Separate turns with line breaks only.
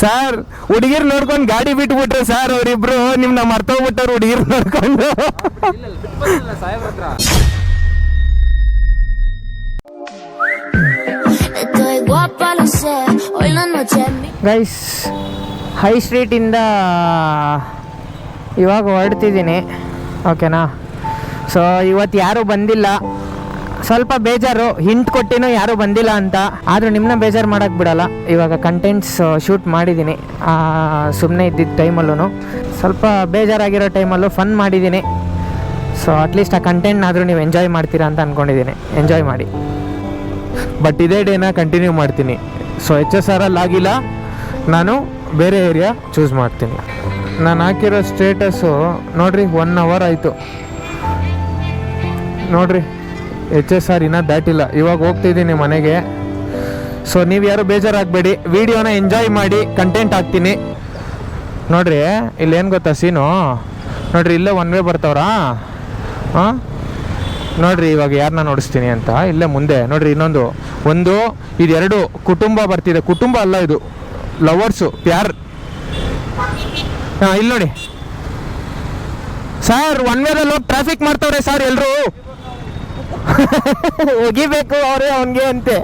Sir ಹುಡುಗಿರ್ ನೋಡ್ಕೊಂಡು ಗಾಡಿ ಬಿಟ್ಬಿಟ್ರೆ ಸರ್ ಅವರಿಬ್ರು ನಿಮ್ನ ಮರ್ತೋಗ್ಬಿಟ್ಟವ್ರು ಹುಡುಗಿರ್ ನೋಡ್ಕೊಂಡು. ಗೈಸ್ ಹೈ ಸ್ಟ್ರೀಟಿಂದ ಇವಾಗ ಹೊರಡ್ತಿದ್ದೀನಿ, ಓಕೆನಾ. ಸೊ ಇವತ್ತು ಯಾರೂ ಬಂದಿಲ್ಲ, ಸ್ವಲ್ಪ ಬೇಜಾರು, ಹಿಂಟ್ ಕೊಟ್ಟಿನೂ ಯಾರೂ ಬಂದಿಲ್ಲ ಅಂತ. ಆದರೂ ನಿಮ್ಮನ್ನ ಬೇಜಾರು ಮಾಡೋಕ್ಕೆ ಬಿಡಲ್ಲ. ಇವಾಗ ಕಂಟೆಂಟ್ಸ್ ಶೂಟ್ ಮಾಡಿದ್ದೀನಿ, ಸುಮ್ಮನೆ ಇದ್ದಿದ್ದ ಟೈಮಲ್ಲೂ ಸ್ವಲ್ಪ ಬೇಜಾರಾಗಿರೋ ಟೈಮಲ್ಲೂ ಫನ್ ಮಾಡಿದ್ದೀನಿ. ಸೊ ಅಟ್ಲೀಸ್ಟ್ ಆ ಕಂಟೆಂಟ್ನಾದರೂ ನೀವು ಎಂಜಾಯ್ ಮಾಡ್ತೀರಾ ಅಂತ ಅಂದ್ಕೊಂಡಿದ್ದೀನಿ. ಎಂಜಾಯ್ ಮಾಡಿ. ಬಟ್ ಇದೇ ಡೇನ ಕಂಟಿನ್ಯೂ ಮಾಡ್ತೀನಿ. ಸೊ HSR ಆಗಿಲ್ಲ, ನಾನು ಬೇರೆ ಏರಿಯಾ ಚೂಸ್ ಮಾಡ್ತೀನಿ. ನಾನು ಹಾಕಿರೋ ಸ್ಟೇಟಸ್ಸು ನೋಡಿರಿ 1 hour ಆಯಿತು ನೋಡಿರಿ. HSR ಇನ್ನೂ ದಾಟಿಲ್ಲ. ಇವಾಗ ಹೋಗ್ತಿದ್ದೀನಿ ಮನೆಗೆ. ಸೊ ನೀವು ಯಾರು ಬೇಜಾರಾಗಬೇಡಿ, ವಿಡಿಯೋನ ಎಂಜಾಯ್ ಮಾಡಿ, ಕಂಟೆಂಟ್ ಹಾಕ್ತೀನಿ. ನೋಡಿರಿ ಇಲ್ಲೇನು ಗೊತ್ತಾ ಸೀನು, ನೋಡಿರಿ ಇಲ್ಲೇ ಒನ್ ವೇ ಬರ್ತಾವ್ರಾ. ಹಾಂ ನೋಡಿರಿ ಇವಾಗ ಯಾರನ್ನ ನೋಡಿಸ್ತೀನಿ ಅಂತ. ಇಲ್ಲೇ ಮುಂದೆ ನೋಡಿರಿ ಒಂದು ಇದೆರಡು ಕುಟುಂಬ ಬರ್ತಿದೆ. ಕುಟುಂಬ ಅಲ್ಲ, ಇದು ಲವರ್ಸು, ಪ್ಯಾರ್. ಹಾಂ ಇಲ್ಲಿ ನೋಡಿ ಸರ್, ಒನ್ ವೇದಲ್ಲಿ ಹೋಗಿ ಟ್ರಾಫಿಕ್ ಮಾಡ್ತಾವ್ರೆ ಸರ್ ಎಲ್ಲರೂ. ಹೋಗಿಬೇಕು ಅವರೇ ಅವನಿಗೆ ಅಂತೆ.